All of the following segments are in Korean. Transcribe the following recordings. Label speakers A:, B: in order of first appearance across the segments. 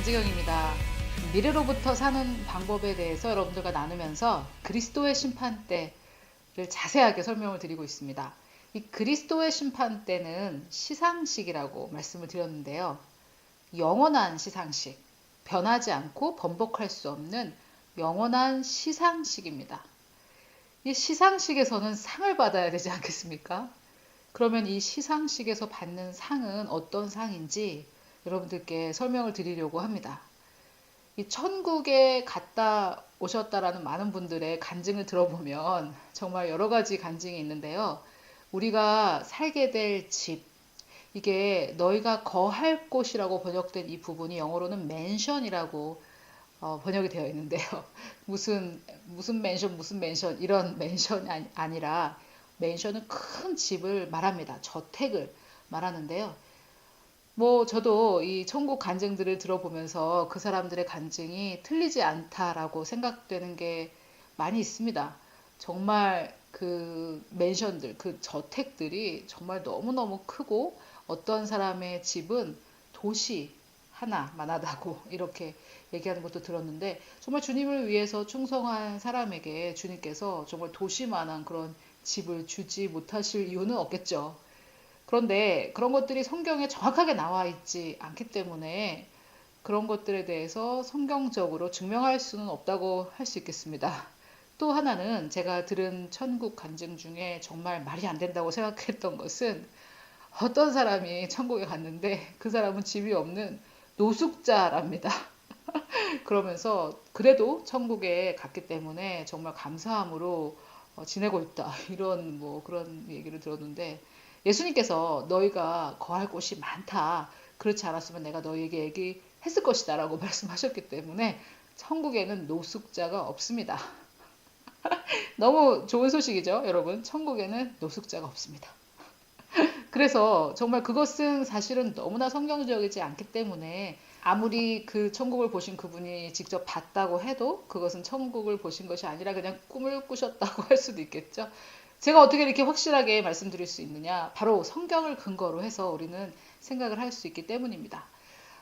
A: 강지경입니다. 미래로부터 사는 방법에 대해서 여러분들과 나누면서 그리스도의 심판대를 자세하게 설명을 드리고 있습니다. 이 그리스도의 심판대는 시상식이라고 말씀을 드렸는데요. 영원한 시상식, 변하지 않고 번복할 수 없는 영원한 시상식입니다. 이 시상식에서는 상을 받아야 되지 않겠습니까? 그러면 이 시상식에서 받는 상은 어떤 상인지 여러분들께 설명을 드리려고 합니다. 이 천국에 갔다 오셨다라는 많은 분들의 간증을 들어보면 정말 여러 가지 간증이 있는데요. 우리가 살게 될 집, 이게 너희가 거할 곳이라고 번역된 이 부분이 영어로는 맨션이라고 번역이 되어 있는데요. 무슨 맨션 이런 맨션이 아니라 맨션은 큰 집을 말합니다. 저택을 말하는데요. 저도 이 천국 간증들을 들어보면서 그 사람들의 간증이 틀리지 않다라고 생각되는 게 많이 있습니다. 정말 그 맨션들, 그 저택들이 정말 너무너무 크고 어떤 사람의 집은 도시 하나만 하다고 이렇게 얘기하는 것도 들었는데 정말 주님을 위해서 충성한 사람에게 주님께서 정말 도시만한 그런 집을 주지 못하실 이유는 없겠죠. 그런데 그런 것들이 성경에 정확하게 나와 있지 않기 때문에 그런 것들에 대해서 성경적으로 증명할 수는 없다고 할 수 있겠습니다. 또 하나는 제가 들은 천국 간증 중에 정말 말이 안 된다고 생각했던 것은 어떤 사람이 천국에 갔는데 그 사람은 집이 없는 노숙자랍니다. 그러면서 그래도 천국에 갔기 때문에 정말 감사함으로 지내고 있다. 이런 그런 얘기를 들었는데 예수님께서 너희가 거할 곳이 많다. 그렇지 않았으면 내가 너희에게 얘기했을 것이다 라고 말씀하셨기 때문에 천국에는 노숙자가 없습니다. 너무 좋은 소식이죠, 여러분. 천국에는 노숙자가 없습니다. 그래서 정말 그것은 사실은 너무나 성경적이지 않기 때문에 아무리 그 천국을 보신 그분이 직접 봤다고 해도 그것은 천국을 보신 것이 아니라 그냥 꿈을 꾸셨다고 할 수도 있겠죠. 제가 어떻게 이렇게 확실하게 말씀드릴 수 있느냐? 바로 성경을 근거로 해서 우리는 생각을 할 수 있기 때문입니다.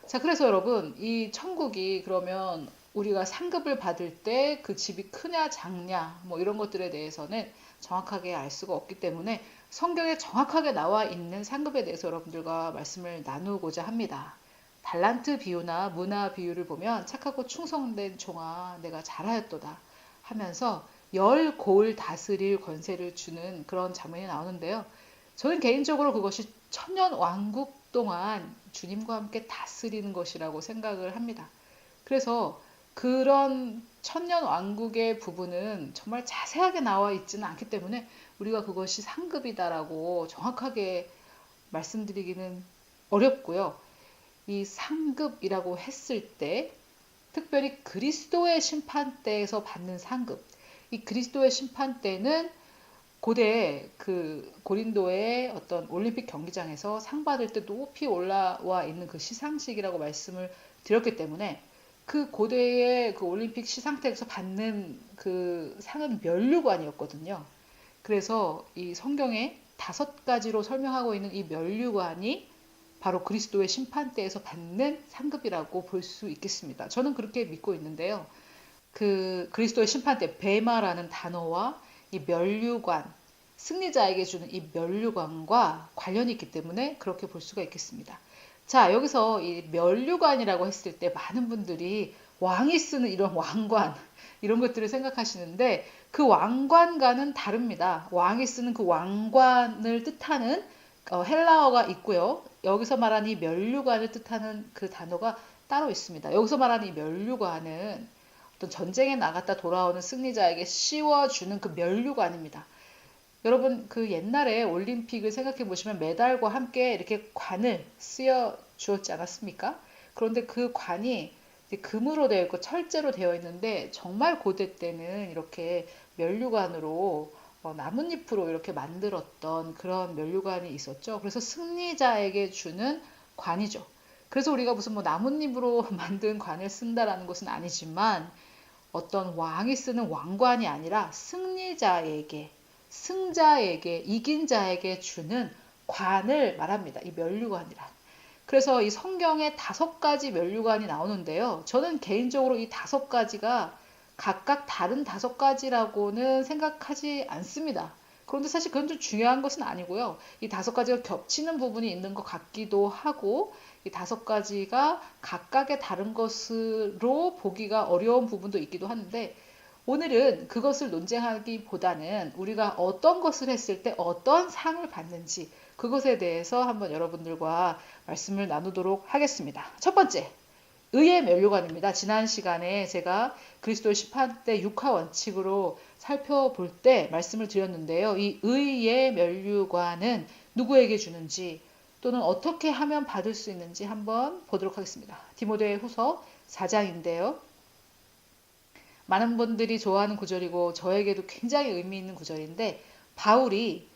A: 자, 그래서 여러분, 이 천국이 그러면 우리가 상급을 받을 때 그 집이 크냐 작냐 이런 것들에 대해서는 정확하게 알 수가 없기 때문에 성경에 정확하게 나와 있는 상급에 대해서 여러분들과 말씀을 나누고자 합니다. 달란트 비유나 문화 비유를 보면 착하고 충성된 종아 내가 잘하였도다 하면서 열 고을 다스릴 권세를 주는 그런 장면이 나오는데요. 저는 개인적으로 그것이 천년 왕국 동안 주님과 함께 다스리는 것이라고 생각을 합니다. 그래서 그런 천년 왕국의 부분은 정말 자세하게 나와 있지는 않기 때문에 우리가 그것이 상급이다라고 정확하게 말씀드리기는 어렵고요. 이 상급이라고 했을 때 특별히 그리스도의 심판대에서 받는 상급, 이 그리스도의 심판대는 고대 그 고린도의 어떤 올림픽 경기장에서 상 받을 때 높이 올라와 있는 그 시상식이라고 말씀을 드렸기 때문에 그 고대의 그 올림픽 시상대에서 받는 그 상은 면류관이었거든요. 그래서 이 성경에 5가지로 설명하고 있는 이 면류관이 바로 그리스도의 심판대에서 받는 상급이라고 볼 수 있겠습니다. 저는 그렇게 믿고 있는데요. 그 그리스도의 심판대 베마라는 단어와 이 면류관, 승리자에게 주는 이 면류관과 관련이 있기 때문에 그렇게 볼 수가 있겠습니다. 자, 여기서 이 면류관이라고 했을 때 많은 분들이 왕이 쓰는 이런 왕관, 이런 것들을 생각하시는데 그 왕관과는 다릅니다. 왕이 쓰는 그 왕관을 뜻하는 헬라어가 있고요. 여기서 말하는 이 면류관을 뜻하는 그 단어가 따로 있습니다. 여기서 말하는 이 면류관은 어떤 전쟁에 나갔다 돌아오는 승리자에게 씌워주는 그 면류관입니다. 여러분 그 옛날에 올림픽을 생각해 보시면 메달과 함께 이렇게 관을 쓰여 주었지 않았습니까? 그런데 그 관이 금으로 되어 있고 철제로 되어 있는데 정말 고대 때는 이렇게 면류관으로 나뭇잎으로 이렇게 만들었던 그런 면류관이 있었죠. 그래서 승리자에게 주는 관이죠. 그래서 우리가 무슨 나뭇잎으로 만든 관을 쓴다라는 것은 아니지만 어떤 왕이 쓰는 왕관이 아니라 승리자에게, 승자에게, 이긴 자에게 주는 관을 말합니다. 이 면류관이란. 그래서 이 성경에 5가지 면류관이 나오는데요. 저는 개인적으로 이 5가지가 각각 다른 5가지라고는 생각하지 않습니다. 그런데 사실 그건 좀 중요한 것은 아니고요. 이 5가지가 겹치는 부분이 있는 것 같기도 하고, 이 5가지가 각각의 다른 것으로 보기가 어려운 부분도 있기도 하는데, 오늘은 그것을 논쟁하기보다는 우리가 어떤 것을 했을 때 어떤 상을 받는지 그것에 대해서 한번 여러분들과 말씀을 나누도록 하겠습니다. 첫 번째, 의의 면류관입니다. 지난 시간에 제가 그리스도의 심판대 6화 원칙으로 살펴볼 때 말씀을 드렸는데요. 이 의의 면류관은 누구에게 주는지 또는 어떻게 하면 받을 수 있는지 한번 보도록 하겠습니다. 디모데 후서 4장인데요. 많은 분들이 좋아하는 구절이고 저에게도 굉장히 의미 있는 구절인데, 바울이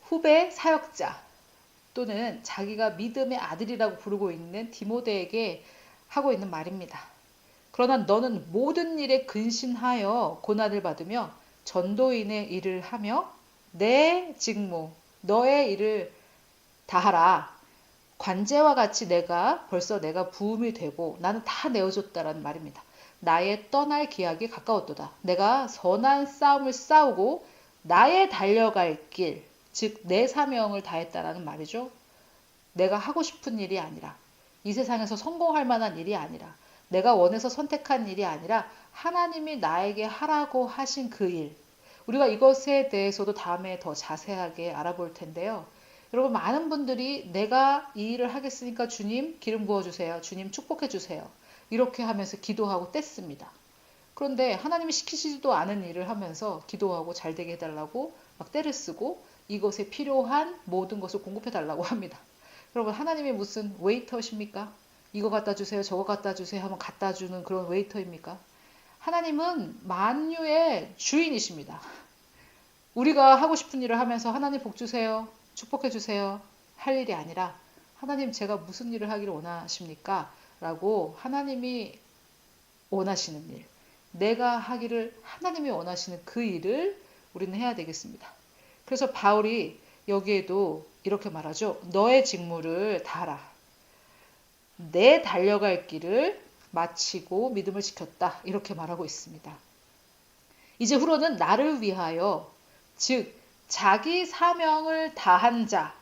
A: 후배 사역자 또는 자기가 믿음의 아들이라고 부르고 있는 디모데에게 하고 있는 말입니다. 그러나 너는 모든 일에 근신하여 고난을 받으며 전도인의 일을 하며 내 직무, 너의 일을 다하라. 관제와 같이 벌써 내가 부음이 되고 나는 다 내어줬다라는 말입니다. 나의 떠날 기약이 가까웠도다. 내가 선한 싸움을 싸우고 나의 달려갈 길, 즉 내 사명을 다했다라는 말이죠. 내가 하고 싶은 일이 아니라, 이 세상에서 성공할 만한 일이 아니라, 내가 원해서 선택한 일이 아니라 하나님이 나에게 하라고 하신 그 일. 우리가 이것에 대해서도 다음에 더 자세하게 알아볼 텐데요. 여러분, 많은 분들이 내가 이 일을 하겠으니까 주님 기름 부어주세요. 주님 축복해주세요. 이렇게 하면서 기도하고 뗐습니다. 그런데 하나님이 시키지도 않은 일을 하면서 기도하고 잘 되게 해달라고 막 떼를 쓰고 이것에 필요한 모든 것을 공급해달라고 합니다. 여러분, 하나님이 무슨 웨이터십니까? 이거 갖다 주세요, 저거 갖다 주세요 하면 갖다 주는 그런 웨이터입니까? 하나님은 만유의 주인이십니다. 우리가 하고 싶은 일을 하면서 하나님 복 주세요, 축복해 주세요 할 일이 아니라, 하나님 제가 무슨 일을 하기를 원하십니까? 라고 하나님이 원하시는 일, 내가 하기를 하나님이 원하시는 그 일을 우리는 해야 되겠습니다. 그래서 바울이 여기에도 이렇게 말하죠. 너의 직무를 다하라. 내 달려갈 길을 마치고 믿음을 지켰다. 이렇게 말하고 있습니다. 이제 후로는 나를 위하여, 즉 자기 사명을 다한 자,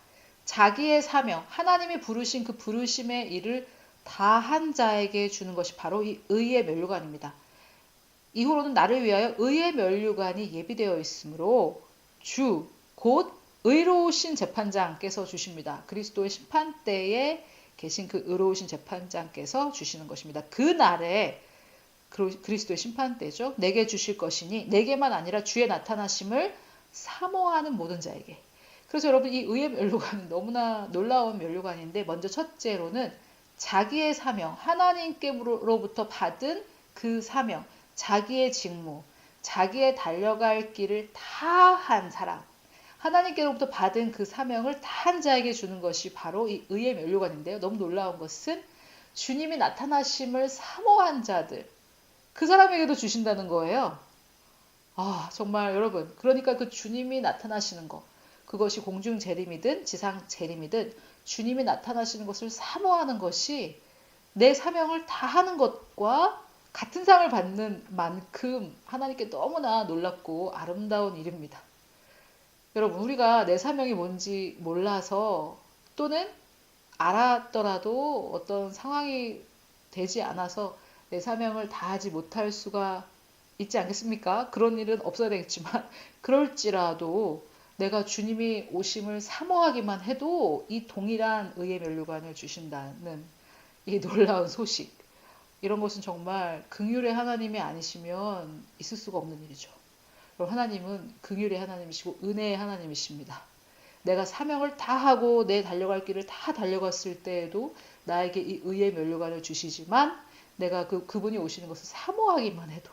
A: 자기의 사명, 하나님이 부르신 그 부르심의 일을 다한 자에게 주는 것이 바로 이 의의 면류관입니다. 이후로는 나를 위하여 의의 면류관이 예비되어 있으므로 주, 곧 의로우신 재판장께서 주십니다. 그리스도의 심판대에 계신 그 의로우신 재판장께서 주시는 것입니다. 그 날에 그리스도의 심판대죠. 내게 주실 것이니 내게만 아니라 주의 나타나심을 사모하는 모든 자에게. 그래서 여러분, 이 의의 면류관은 너무나 놀라운 면류관인데, 먼저 첫째로는 자기의 사명, 하나님께로부터 받은 그 사명, 자기의 직무, 자기의 달려갈 길을 다한 사람, 하나님께로부터 받은 그 사명을 다한 자에게 주는 것이 바로 이 의의 면류관인데요. 너무 놀라운 것은 주님이 나타나심을 사모한 자들, 그 사람에게도 주신다는 거예요. 정말 여러분, 그러니까 그 주님이 나타나시는 것, 그것이 공중 재림이든 지상 재림이든 주님이 나타나시는 것을 사모하는 것이 내 사명을 다하는 것과 같은 상을 받는 만큼 하나님께 너무나 놀랍고 아름다운 일입니다. 여러분, 우리가 내 사명이 뭔지 몰라서 또는 알았더라도 어떤 상황이 되지 않아서 내 사명을 다하지 못할 수가 있지 않겠습니까? 그런 일은 없어야 되겠지만, 그럴지라도 내가 주님이 오심을 사모하기만 해도 이 동일한 의의 면류관을 주신다는 이 놀라운 소식, 이런 것은 정말 긍휼의 하나님이 아니시면 있을 수가 없는 일이죠. 하나님은 긍휼의 하나님이시고 은혜의 하나님이십니다. 내가 사명을 다 하고 내 달려갈 길을 다 달려갔을 때에도 나에게 이 의의 면류관을 주시지만, 내가 그분이 오시는 것을 사모하기만 해도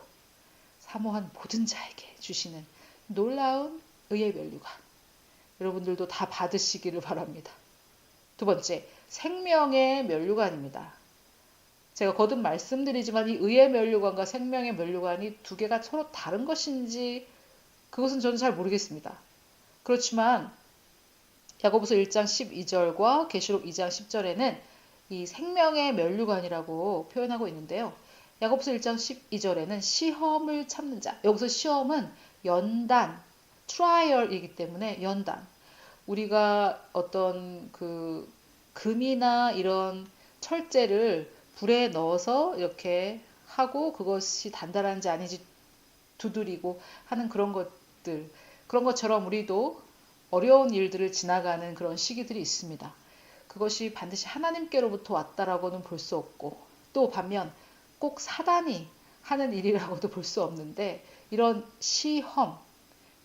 A: 사모한 모든 자에게 주시는 놀라운 의의 면류관, 여러분들도 다 받으시기를 바랍니다. 두 번째, 생명의 면류관입니다. 제가 거듭 말씀드리지만 이 의의 면류관과 생명의 면류관이 두 개가 서로 다른 것인지 그것은 저는 잘 모르겠습니다. 그렇지만 야고보서 1장 12절과 계시록 2장 10절에는 이 생명의 면류관이라고 표현하고 있는데요. 야고보서 1장 12절에는 시험을 참는 자. 여기서 시험은 연단, 트라이얼이기 때문에 연단. 우리가 어떤 그 금이나 이런 철제를 불에 넣어서 이렇게 하고 그것이 단단한지 아닌지 두드리고 하는 그런 것들. 그런 것처럼 우리도 어려운 일들을 지나가는 그런 시기들이 있습니다. 그것이 반드시 하나님께로부터 왔다라고는 볼 수 없고 또 반면 꼭 사단이 하는 일이라고도 볼 수 없는데 이런 시험,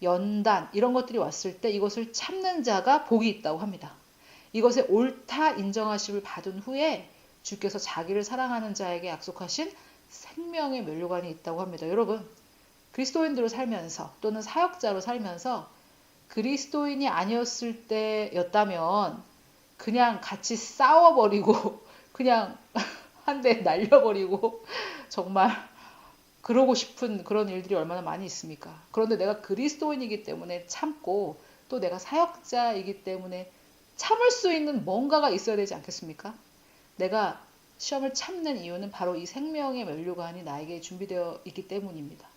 A: 연단 이런 것들이 왔을 때 이것을 참는 자가 복이 있다고 합니다. 이것에 옳다 인정하심을 받은 후에 주께서 자기를 사랑하는 자에게 약속하신 생명의 면류관이 있다고 합니다. 여러분, 그리스도인으로 살면서 또는 사역자로 살면서 그리스도인이 아니었을 때였다면 그냥 같이 싸워버리고 그냥 한 대 날려버리고 정말 그러고 싶은 그런 일들이 얼마나 많이 있습니까? 그런데 내가 그리스도인이기 때문에 참고 또 내가 사역자이기 때문에 참을 수 있는 뭔가가 있어야 되지 않겠습니까? 내가 시험을 참는 이유는 바로 이 생명의 면류관이 나에게 준비되어 있기 때문입니다.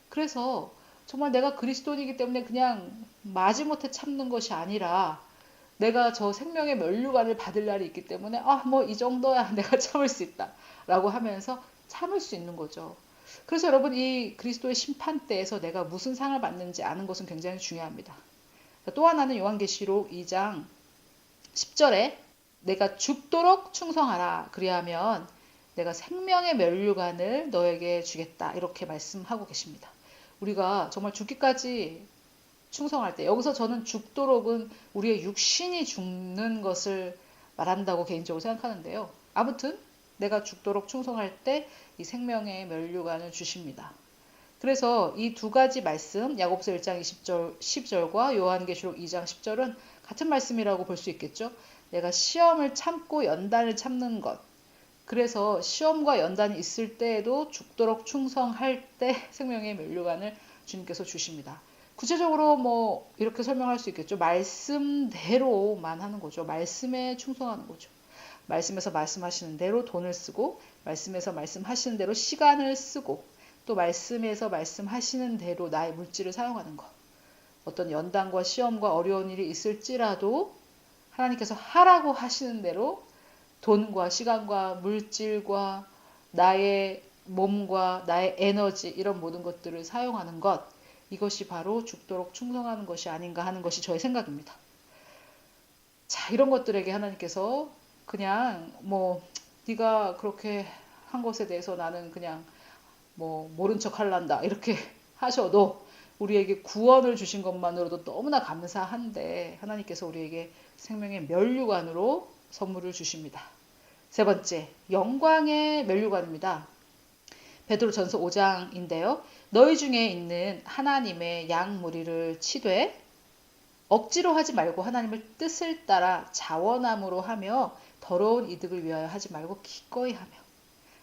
A: 그래서 정말 내가 그리스도인이기 때문에 그냥 마지못해 참는 것이 아니라 내가 저 생명의 면류관을 받을 날이 있기 때문에 뭐 이 정도야 내가 참을 수 있다 라고 하면서 참을 수 있는 거죠. 그래서 여러분 이 그리스도의 심판대에서 내가 무슨 상을 받는지 아는 것은 굉장히 중요합니다. 또 하나는 요한계시록 2장 10절에 내가 죽도록 충성하라 그리하면 내가 생명의 면류관을 너에게 주겠다 이렇게 말씀하고 계십니다. 우리가 정말 죽기까지 충성할 때 여기서 저는 죽도록은 우리의 육신이 죽는 것을 말한다고 개인적으로 생각하는데요. 아무튼 내가 죽도록 충성할 때 이 생명의 면류관을 주십니다. 그래서 이 두 가지 말씀 야고보서 1장 10절과 요한계시록 2장 10절은 같은 말씀이라고 볼 수 있겠죠. 내가 시험을 참고 연단을 참는 것. 그래서 시험과 연단이 있을 때에도 죽도록 충성할 때 생명의 면류관을 주님께서 주십니다. 구체적으로 뭐 이렇게 설명할 수 있겠죠. 말씀대로만 하는 거죠. 말씀에 충성하는 거죠. 말씀에서 말씀하시는 대로 돈을 쓰고 말씀에서 말씀하시는 대로 시간을 쓰고 또 말씀에서 말씀하시는 대로 나의 물질을 사용하는 것. 어떤 연단과 시험과 어려운 일이 있을지라도 하나님께서 하라고 하시는 대로 돈과 시간과 물질과 나의 몸과 나의 에너지 이런 모든 것들을 사용하는 것. 이것이 바로 죽도록 충성하는 것이 아닌가 하는 것이 저의 생각입니다. 자, 이런 것들에게 하나님께서 그냥 네가 그렇게 한 것에 대해서 나는 그냥 모른 척 할란다 이렇게 하셔도 우리에게 구원을 주신 것만으로도 너무나 감사한데 하나님께서 우리에게 생명의 면류관으로 선물을 주십니다. 세 번째, 영광의 면류관입니다. 베드로전서 5장인데요. 너희 중에 있는 하나님의 양 무리를 치되 억지로 하지 말고 하나님의 뜻을 따라 자원함으로 하며 더러운 이득을 위하여 하지 말고 기꺼이 하며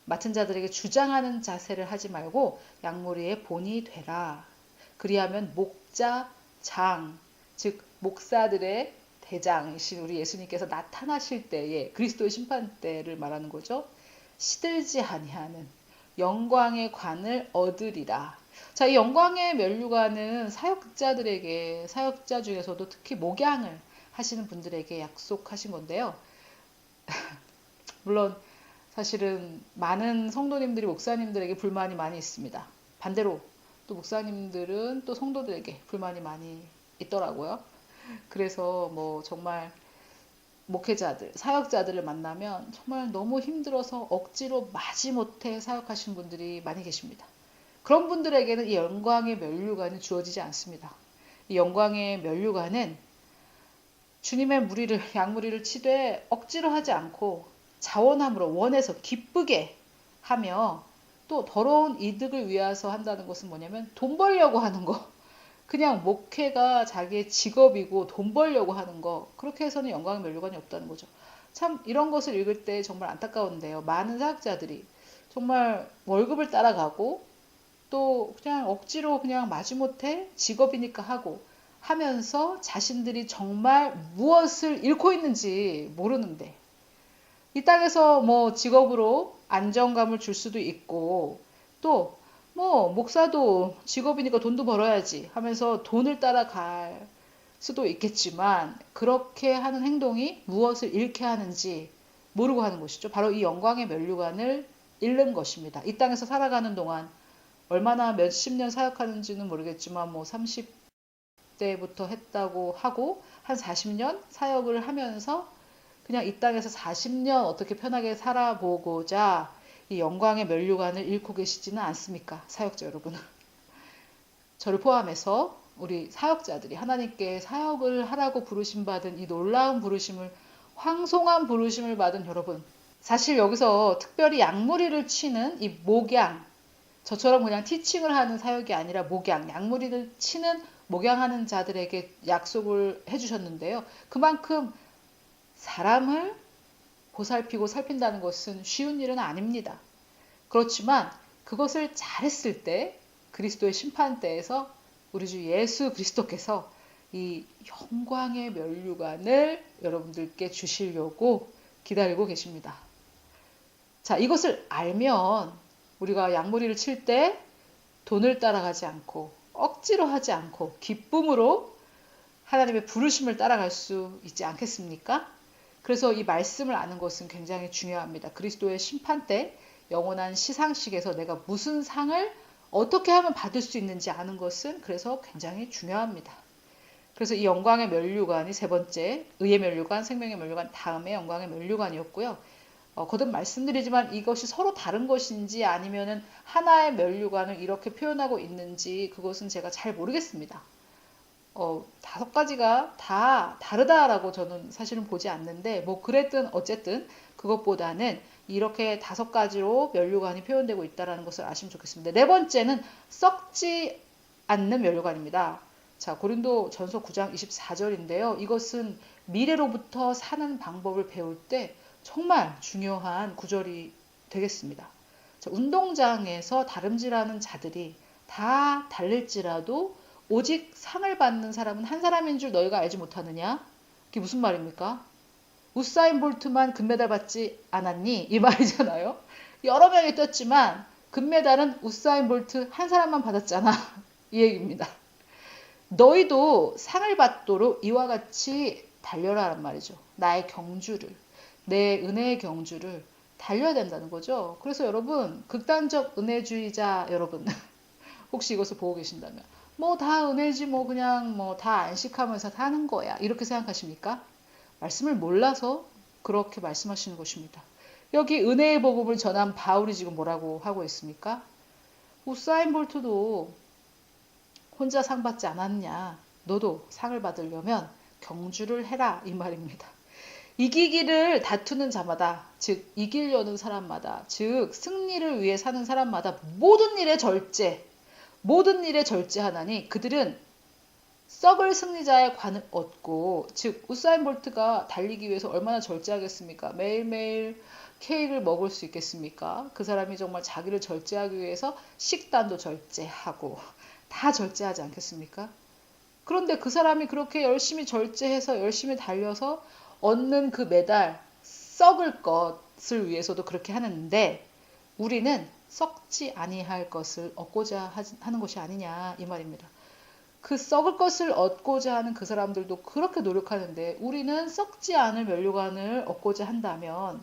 A: 맡은 자들에게 주장하는 자세를 하지 말고 양무리의 본이 되라. 그리하면 목자, 장, 즉 목사들의 대장이신 우리 예수님께서 나타나실 때에 그리스도의 심판 때를 말하는 거죠. 시들지 아니하는 영광의 관을 얻으리라. 자, 이 영광의 면류관은 사역자들에게 사역자 중에서도 특히 목양을 하시는 분들에게 약속하신 건데요. 물론 사실은 많은 성도님들이 목사님들에게 불만이 많이 있습니다. 반대로 또 목사님들은 또 성도들에게 불만이 많이 있더라고요. 그래서 정말 목회자들, 사역자들을 만나면 정말 너무 힘들어서 억지로 마지못해 사역하시는 분들이 많이 계십니다. 그런 분들에게는 이 영광의 면류관이 주어지지 않습니다. 이 영광의 면류관은 주님의 무리를, 양무리를 치되 억지로 하지 않고 자원함으로 원해서 기쁘게 하며 또 더러운 이득을 위해서 한다는 것은 뭐냐면 돈 벌려고 하는 거. 그냥 목회가 자기의 직업이고 돈 벌려고 하는 거. 그렇게 해서는 영광의 면류관이 없다는 거죠. 참 이런 것을 읽을 때 정말 안타까운데요. 많은 사역자들이 정말 월급을 따라가고 또 그냥 억지로 그냥 마지못해 직업이니까 하고 하면서 자신들이 정말 무엇을 잃고 있는지 모르는데 이 땅에서 뭐 직업으로 안정감을 줄 수도 있고, 또 뭐 목사도 직업이니까 돈도 벌어야지 하면서 돈을 따라갈 수도 있겠지만, 그렇게 하는 행동이 무엇을 잃게 하는지 모르고 하는 것이죠. 바로 이 영광의 면류관을 잃는 것입니다. 이 땅에서 살아가는 동안 얼마나 몇십 년 사역하는지는 모르겠지만 뭐 30대부터 했다고 하고 한 40년 사역을 하면서 그냥 이 땅에서 40년 어떻게 편하게 살아보고자 이 영광의 면류관을 잃고 계시지는 않습니까? 사역자 여러분. 저를 포함해서 우리 사역자들이 하나님께 사역을 하라고 부르심 받은 이 놀라운 부르심을, 황송한 부르심을 받은 여러분, 사실 여기서 특별히 양무리를 치는 이 목양, 저처럼 그냥 티칭을 하는 사역이 아니라 목양, 양무리를 치는 목양하는 자들에게 약속을 해주셨는데요. 그만큼 사람을 보살피고 살핀다는 것은 쉬운 일은 아닙니다. 그렇지만 그것을 잘했을 때 그리스도의 심판대에서 우리 주 예수 그리스도께서 이 영광의 면류관을 여러분들께 주시려고 기다리고 계십니다. 자, 이것을 알면 우리가 양무리를 칠 때 돈을 따라가지 않고 억지로 하지 않고 기쁨으로 하나님의 부르심을 따라갈 수 있지 않겠습니까? 그래서 이 말씀을 아는 것은 굉장히 중요합니다. 그리스도의 심판 때 영원한 시상식에서 내가 무슨 상을 어떻게 하면 받을 수 있는지 아는 것은 그래서 굉장히 중요합니다. 그래서 이 영광의 면류관이 세 번째, 의의 면류관, 생명의 면류관, 다음에 영광의 면류관이었고요. 거듭 말씀드리지만 이것이 서로 다른 것인지 아니면은 하나의 면류관을 이렇게 표현하고 있는지 그것은 제가 잘 모르겠습니다. 5가지가 다 다르다라고 저는 사실은 보지 않는데, 뭐 그랬든 어쨌든 그것보다는 이렇게 5가지로 면류관이 표현되고 있다는 것을 아시면 좋겠습니다. 네 번째는 썩지 않는 면류관입니다. 자, 고린도 전서 9장 24절인데요. 이것은 미래로부터 사는 방법을 배울 때 정말 중요한 구절이 되겠습니다. 자, 운동장에서 다름질하는 자들이 다 달릴지라도 오직 상을 받는 사람은 한 사람인 줄 너희가 알지 못하느냐? 그게 무슨 말입니까? 우사인 볼트만 금메달 받지 않았니? 이 말이잖아요. 여러 명이 뛰었지만 금메달은 우사인 볼트 한 사람만 받았잖아. 이 얘기입니다. 너희도 상을 받도록 이와 같이 달려라란 말이죠. 나의 경주를, 내 은혜의 경주를 달려야 된다는 거죠. 그래서 여러분, 극단적 은혜주의자 여러분, 혹시 이것을 보고 계신다면 뭐 다 은혜지, 뭐 그냥 뭐 다 안식하면서 다 하는 거야, 이렇게 생각하십니까? 말씀을 몰라서 그렇게 말씀하시는 것입니다. 여기 은혜의 복음을 전한 바울이 지금 뭐라고 하고 있습니까? 우사인 볼트도 혼자 상 받지 않았냐? 너도 상을 받으려면 경주를 해라, 이 말입니다. 이기기를 다투는 자마다, 즉 이기려는 사람마다, 즉 승리를 위해 사는 사람마다 모든 일에 절제하나니 그들은 썩을 승리자의 관을 얻고, 즉 우사인 볼트가 달리기 위해서 얼마나 절제하겠습니까? 매일매일 케이크를 먹을 수 있겠습니까? 그 사람이 정말 자기를 절제하기 위해서 식단도 절제하고 다 절제하지 않겠습니까? 그런데 그 사람이 그렇게 열심히 절제해서 열심히 달려서 얻는 그 메달, 썩을 것을 위해서도 그렇게 하는데 우리는 썩지 아니할 것을 얻고자 하는 것이 아니냐, 이 말입니다. 그 썩을 것을 얻고자 하는 그 사람들도 그렇게 노력하는데 우리는 썩지 않을 면류관을 얻고자 한다면,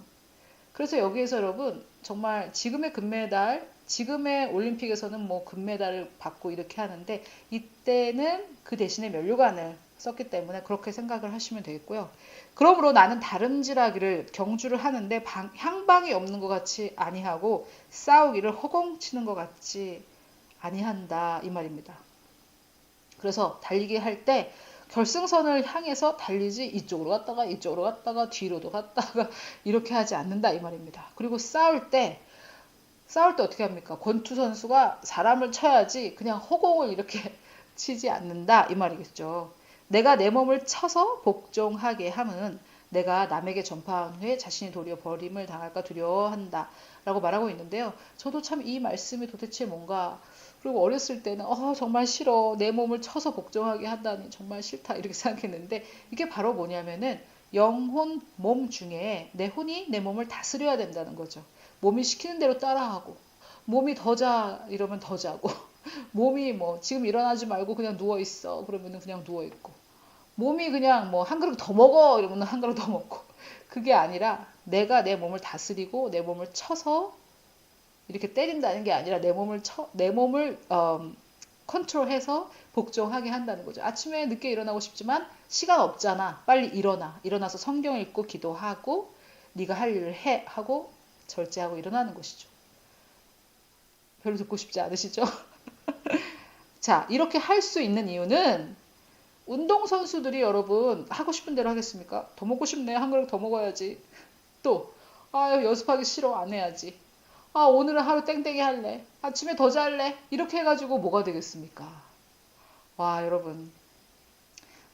A: 그래서 여기에서 여러분 정말 지금의 금메달, 지금의 올림픽에서는 뭐 금메달을 받고 이렇게 하는데 이때는 그 대신에 면류관을 썼기 때문에 그렇게 생각을 하시면 되겠고요. 그러므로 나는 다름질하기를 경주를 하는데 향방이 없는 것 같이 아니하고 싸우기를 허공치는 것 같이 아니한다, 이 말입니다. 그래서 달리기 할 때 결승선을 향해서 달리지 이쪽으로 갔다가 뒤로도 갔다가 이렇게 하지 않는다, 이 말입니다. 그리고 싸울 때 어떻게 합니까? 권투 선수가 사람을 쳐야지 그냥 허공을 이렇게 치지 않는다, 이 말이겠죠. 내가 내 몸을 쳐서 복종하게 함은 내가 남에게 전파한 후에 자신이 도리어 버림을 당할까 두려워한다 라고 말하고 있는데요. 저도 참 이 말씀이 도대체 뭔가, 그리고 어렸을 때는 정말 싫어, 내 몸을 쳐서 복종하게 한다니 정말 싫다, 이렇게 생각했는데 이게 바로 뭐냐면은 영혼, 몸 중에 내 혼이 내 몸을 다스려야 된다는 거죠. 몸이 시키는 대로 따라하고, 몸이 더 자 이러면 더 자고, 몸이 뭐 지금 일어나지 말고 그냥 누워 있어 그러면은 그냥 누워 있고, 몸이 그냥 뭐 한 그릇 더 먹어 이러면 한 그릇 더 먹고, 그게 아니라 내가 내 몸을 다스리고 내 몸을 쳐서 이렇게 때린다는 게 아니라 내 몸을 컨트롤해서 복종하게 한다는 거죠. 아침에 늦게 일어나고 싶지만 시간 없잖아. 빨리 일어나. 일어나서 성경 읽고 기도하고 네가 할 일을 해 하고 절제하고 일어나는 것이죠. 별로 듣고 싶지 않으시죠? 자, 이렇게 할 수 있는 이유는 운동선수들이 여러분 하고 싶은 대로 하겠습니까? 더 먹고 싶네. 한 그릇 더 먹어야지. 또, 연습하기 싫어. 안 해야지. 오늘은 하루 땡땡이 할래. 아침에 더 잘래. 이렇게 해가지고 뭐가 되겠습니까? 와, 여러분.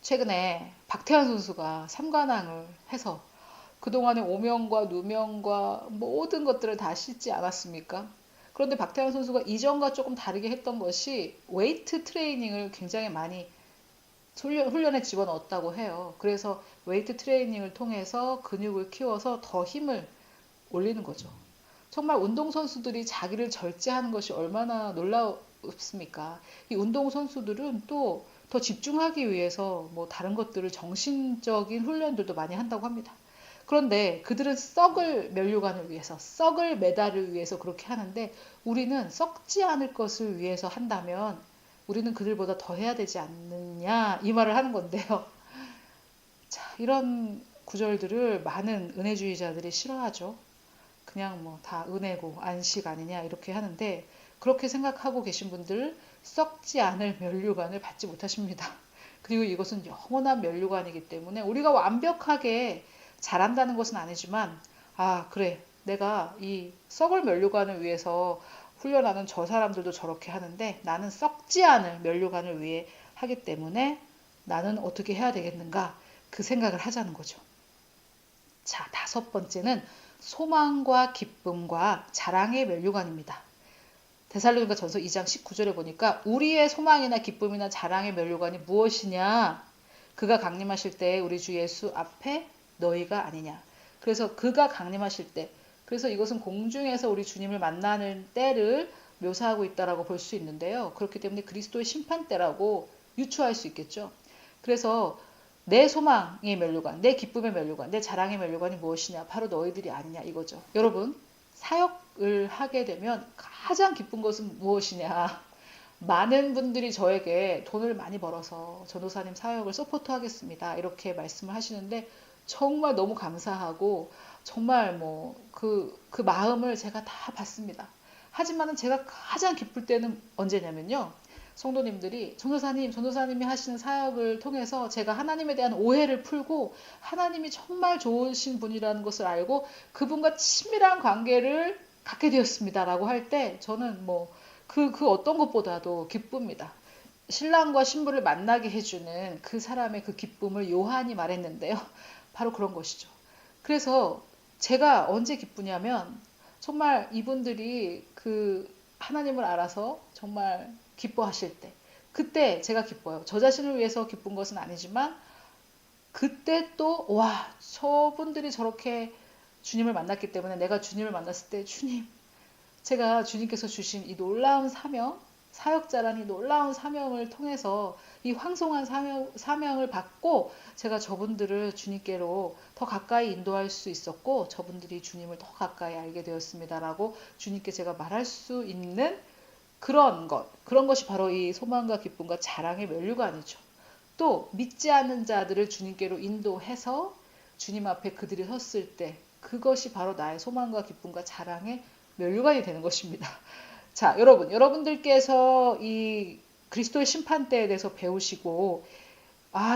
A: 최근에 박태환 선수가 삼관왕을 해서 그동안의 오명과 누명과 모든 것들을 다 씻지 않았습니까? 그런데 박태환 선수가 이전과 조금 다르게 했던 것이 웨이트 트레이닝을 굉장히 많이 훈련에 집어넣었다고 해요. 그래서 웨이트 트레이닝을 통해서 근육을 키워서 더 힘을 올리는 거죠. 정말 운동선수들이 자기를 절제하는 것이 얼마나 놀랍습니까? 이 운동선수들은 또 더 집중하기 위해서 뭐 다른 것들을 정신적인 훈련들도 많이 한다고 합니다. 그런데 그들은 썩을 면류관을 위해서, 썩을 메달을 위해서 그렇게 하는데 우리는 썩지 않을 것을 위해서 한다면 우리는 그들보다 더 해야 되지 않느냐 이 말을 하는 건데요. 자, 이런 구절들을 많은 은혜주의자들이 싫어하죠. 그냥 뭐 다 은혜고 안식 아니냐 이렇게 하는데 그렇게 생각하고 계신 분들 썩지 않을 면류관을 받지 못하십니다. 그리고 이것은 영원한 면류관이기 때문에 우리가 완벽하게 잘한다는 것은 아니지만 그래 내가 이 썩을 면류관을 위해서 훈련하는 저 사람들도 저렇게 하는데 나는 썩지 않을 면류관을 위해 하기 때문에 나는 어떻게 해야 되겠는가 그 생각을 하자는 거죠. 자, 5번째는 소망과 기쁨과 자랑의 면류관입니다. 데살로니가 전서 2장 19절에 보니까 우리의 소망이나 기쁨이나 자랑의 면류관이 무엇이냐? 그가 강림하실 때 우리 주 예수 앞에 너희가 아니냐. 그래서 그가 강림하실 때, 그래서 이것은 공중에서 우리 주님을 만나는 때를 묘사하고 있다라고 볼 수 있는데요. 그렇기 때문에 그리스도의 심판 때라고 유추할 수 있겠죠. 그래서 내 소망의 면류관, 내 기쁨의 면류관, 내 자랑의 면류관이 무엇이냐? 바로 너희들이 아니냐 이거죠. 여러분, 사역을 하게 되면 가장 기쁜 것은 무엇이냐? 많은 분들이 저에게 돈을 많이 벌어서 전도사님 사역을 서포트하겠습니다. 이렇게 말씀을 하시는데 정말 너무 감사하고 정말 뭐 그 마음을 제가 다 받습니다. 하지만은 제가 가장 기쁠 때는 언제냐면요. 성도님들이 전도사님이 하시는 사역을 통해서 제가 하나님에 대한 오해를 풀고 하나님이 정말 좋으신 분이라는 것을 알고 그분과 친밀한 관계를 갖게 되었습니다라고 할 때 저는 뭐 그 어떤 것보다도 기쁩니다. 신랑과 신부를 만나게 해주는 그 사람의 그 기쁨을 요한이 말했는데요. 바로 그런 것이죠. 그래서 제가 언제 기쁘냐면 정말 이분들이 그 하나님을 알아서 정말 기뻐하실 때 그때 제가 기뻐요. 저 자신을 위해서 기쁜 것은 아니지만 그때 또 저분들이 저렇게 주님을 만났기 때문에 내가 주님을 만났을 때 주님 제가 주님께서 주신 이 놀라운 사명 사역자라는 이 놀라운 사명을 통해서 이 황송한 사명을 받고 제가 저분들을 주님께로 더 가까이 인도할 수 있었고 저분들이 주님을 더 가까이 알게 되었습니다라고 주님께 제가 말할 수 있는 그런 것이 바로 이 소망과 기쁨과 자랑의 면류관이죠. 또 믿지 않는 자들을 주님께로 인도해서 주님 앞에 그들이 섰을 때 그것이 바로 나의 소망과 기쁨과 자랑의 면류관이 되는 것입니다. 자, 여러분들께서 이 그리스도의 심판대에 대해서 배우시고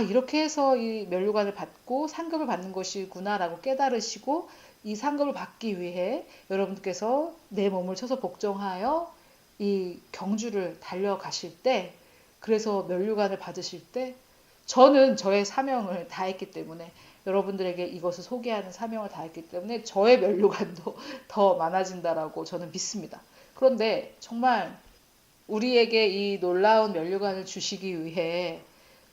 A: 이렇게 해서 이 면류관을 받고 상급을 받는 것이구나라고 깨달으시고 이 상급을 받기 위해 여러분께서 내 몸을 쳐서 복종하여 이 경주를 달려가실 때 그래서 면류관을 받으실 때 저는 저의 사명을 다했기 때문에 여러분들에게 이것을 소개하는 사명을 다했기 때문에 저의 면류관도 더 많아진다라고 저는 믿습니다. 그런데 정말 우리에게 이 놀라운 면류관을 주시기 위해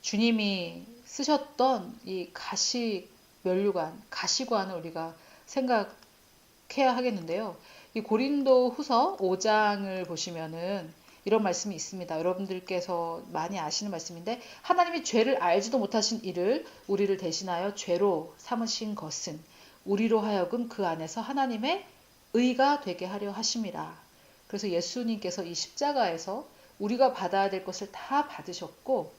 A: 주님이 쓰셨던 이 가시 면류관, 가시관을 우리가 생각해야 하겠는데요. 이 고린도 후서 5장을 보시면은 이런 말씀이 있습니다. 여러분들께서 많이 아시는 말씀인데, 하나님이 죄를 알지도 못하신 이를 우리를 대신하여 죄로 삼으신 것은 우리로 하여금 그 안에서 하나님의 의가 되게 하려 하심이라. 그래서 예수님께서 이 십자가에서 우리가 받아야 될 것을 다 받으셨고,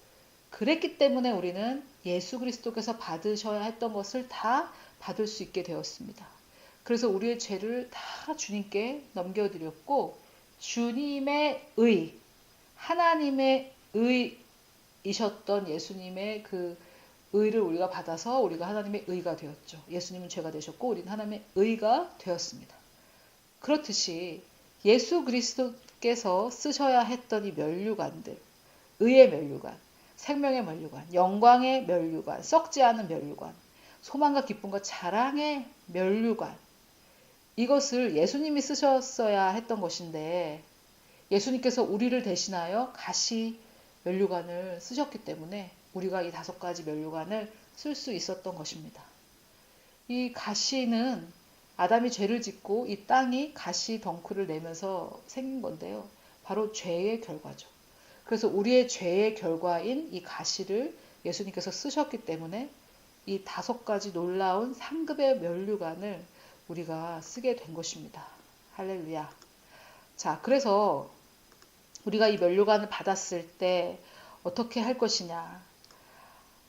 A: 그랬기 때문에 우리는 예수 그리스도께서 받으셔야 했던 것을 다 받을 수 있게 되었습니다. 그래서 우리의 죄를 다 주님께 넘겨드렸고, 주님의 의, 하나님의 의이셨던 예수님의 그 의를 우리가 받아서 우리가 하나님의 의가 되었죠. 예수님은 죄가 되셨고 우리는 하나님의 의가 되었습니다. 그렇듯이 예수 그리스도께서 쓰셔야 했던 이 면류관들, 의의 면류관, 생명의 면류관, 영광의 면류관, 썩지 않은 면류관, 소망과 기쁨과 자랑의 면류관, 이것을 예수님이 쓰셨어야 했던 것인데, 예수님께서 우리를 대신하여 가시 면류관을 쓰셨기 때문에 우리가 이 5가지 면류관을 쓸 수 있었던 것입니다. 이 가시는 아담이 죄를 짓고 이 땅이 가시 덩쿨을 내면서 생긴 건데요. 바로 죄의 결과죠. 그래서 우리의 죄의 결과인 이 가시를 예수님께서 쓰셨기 때문에 이 5가지 놀라운 상급의 면류관을 우리가 쓰게 된 것입니다. 할렐루야. 자, 그래서 우리가 이 면류관을 받았을 때 어떻게 할 것이냐.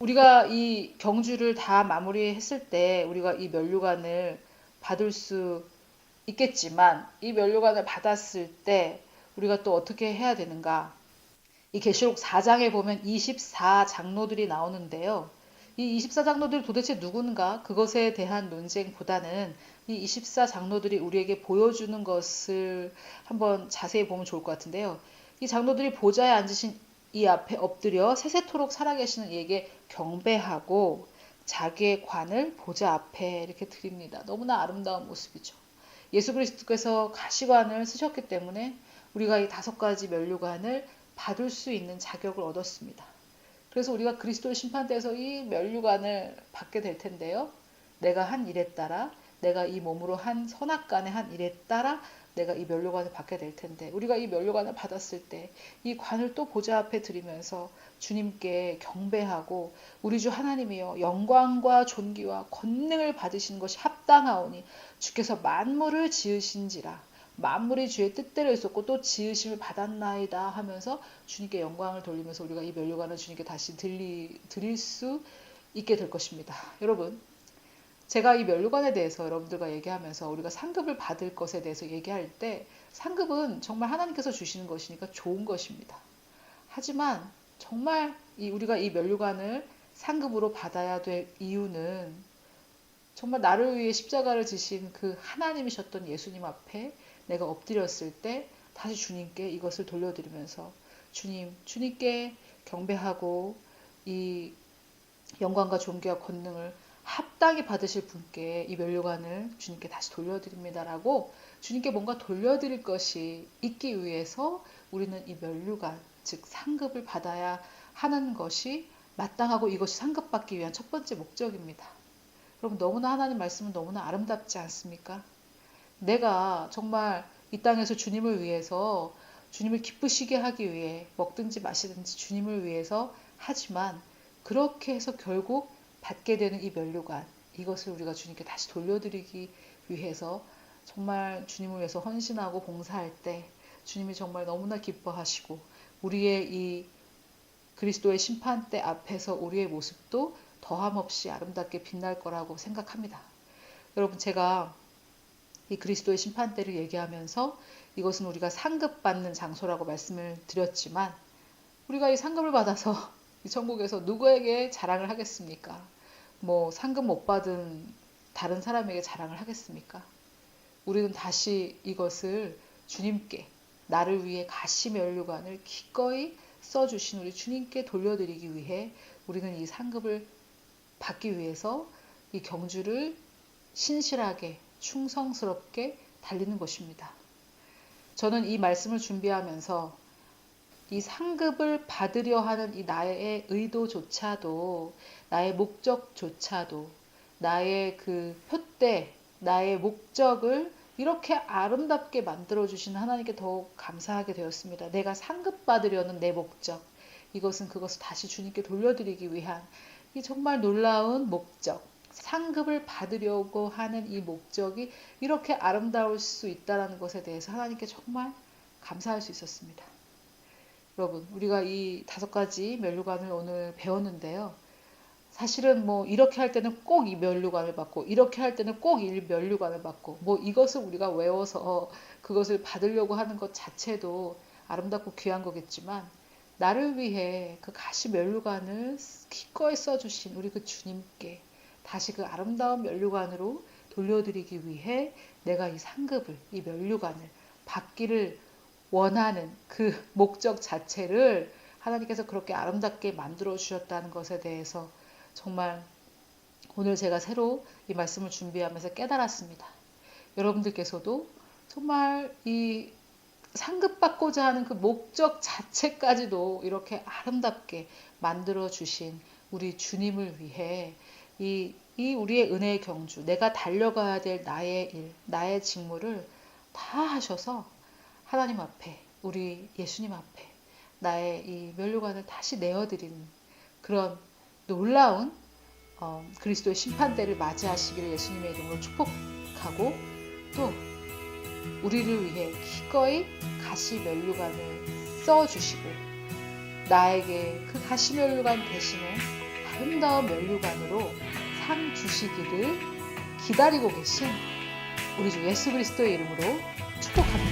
A: 우리가 이 경주를 다 마무리했을 때 우리가 이 면류관을 받을 수 있겠지만, 이 면류관을 받았을 때 우리가 또 어떻게 해야 되는가. 이 계시록 4장에 보면 24장로들이 나오는데요. 이 24장로들이 도대체 누군가, 그것에 대한 논쟁보다는 이 24장로들이 우리에게 보여주는 것을 한번 자세히 보면 좋을 것 같은데요. 이 장로들이 보좌에 앉으신 이 앞에 엎드려 세세토록 살아계시는 이에게 경배하고 자기의 관을 보좌 앞에 이렇게 드립니다. 너무나 아름다운 모습이죠. 예수 그리스도께서 가시관을 쓰셨기 때문에 우리가 이 5가지 면류관을 받을 수 있는 자격을 얻었습니다. 그래서 우리가 그리스도의 심판대에서 이 면류관을 받게 될 텐데요. 내가 한 일에 따라, 내가 이 몸으로 한 선악간의 한 일에 따라 내가 이 면류관을 받게 될 텐데, 우리가 이 면류관을 받았을 때 이 관을 또 보좌 앞에 드리면서 주님께 경배하고, 우리 주 하나님이여 영광과 존귀와 권능을 받으신 것이 합당하오니 주께서 만물을 지으신지라, 만물이 주의 뜻대로 있었고 또 지으심을 받았나이다 하면서 주님께 영광을 돌리면서 우리가 이 면류관을 주님께 다시 드릴 수 있게 될 것입니다. 여러분, 제가 이 면류관에 대해서 여러분들과 얘기하면서 우리가 상급을 받을 것에 대해서 얘기할 때, 상급은 정말 하나님께서 주시는 것이니까 좋은 것입니다. 하지만 정말 우리가 이 면류관을 상급으로 받아야 될 이유는, 정말 나를 위해 십자가를 지신 그 하나님이셨던 예수님 앞에 내가 엎드렸을 때 다시 주님께 이것을 돌려드리면서 주님께 경배하고 이 영광과 존귀와 권능을 합당히 받으실 분께 이 면류관을 주님께 다시 돌려드립니다라고, 주님께 뭔가 돌려드릴 것이 있기 위해서 우리는 이 면류관, 즉 상급을 받아야 하는 것이 마땅하고, 이것이 상급받기 위한 첫 번째 목적입니다. 여러분, 너무나 하나님 말씀은 너무나 아름답지 않습니까? 내가 정말 이 땅에서 주님을 위해서, 주님을 기쁘시게 하기 위해 먹든지 마시든지 주님을 위해서 하지만, 그렇게 해서 결국 받게 되는 이 면류관, 이것을 우리가 주님께 다시 돌려드리기 위해서 정말 주님을 위해서 헌신하고 봉사할 때 주님이 정말 너무나 기뻐하시고, 우리의 이 그리스도의 심판대 앞에서 우리의 모습도 더함없이 아름답게 빛날 거라고 생각합니다. 여러분, 제가 이 그리스도의 심판대를 얘기하면서 이것은 우리가 상급받는 장소라고 말씀을 드렸지만, 우리가 이 상급을 받아서 이 천국에서 누구에게 자랑을 하겠습니까? 뭐 상급 못 받은 다른 사람에게 자랑을 하겠습니까? 우리는 다시 이것을 주님께, 나를 위해 가시 면류관을 기꺼이 써주신 우리 주님께 돌려드리기 위해 우리는 이 상급을 받기 위해서 이 경주를 신실하게 충성스럽게 달리는 것입니다. 저는 이 말씀을 준비하면서 이 상급을 받으려 하는 이 나의 의도조차도, 나의 목적조차도, 나의 그 표대, 나의 목적을 이렇게 아름답게 만들어주신 하나님께 더욱 감사하게 되었습니다. 내가 상급받으려는 내 목적, 이것은 그것을 다시 주님께 돌려드리기 위한 이 정말 놀라운 목적, 상급을 받으려고 하는 이 목적이 이렇게 아름다울 수 있다는 것에 대해서 하나님께 정말 감사할 수 있었습니다. 여러분, 우리가 이 5가지 면류관을 오늘 배웠는데요. 사실은 뭐 이렇게 할 때는 꼭 이 면류관을 받고 이렇게 할 때는 꼭 이 면류관을 받고 뭐 이것을 우리가 외워서 그것을 받으려고 하는 것 자체도 아름답고 귀한 거겠지만 나를 위해 그 가시 면류관을 기꺼이 써주신 우리 그 주님께 다시 그 아름다운 면류관으로 돌려드리기 위해 내가 이 상급을, 이 면류관을 받기를 원하는 그 목적 자체를 하나님께서 그렇게 아름답게 만들어 주셨다는 것에 대해서 정말 오늘 제가 새로 이 말씀을 준비하면서 깨달았습니다. 여러분들께서도 정말 이 상급받고자 하는 그 목적 자체까지도 이렇게 아름답게 만들어 주신 우리 주님을 위해 이 우리의 은혜의 경주, 내가 달려가야 될 나의 일, 나의 직무를 다 하셔서 하나님 앞에, 우리 예수님 앞에 나의 이 면류관을 다시 내어드리는 그런 놀라운 그리스도의 심판대를 맞이하시기를 예수님의 이름으로 축복하고, 또 우리를 위해 기꺼이 가시 면류관을 써주시고 나에게 그 가시 면류관 대신에 아름다운 면류관으로 상 주시기를 기다리고 계신 우리 주 예수 그리스도의 이름으로 축복합니다.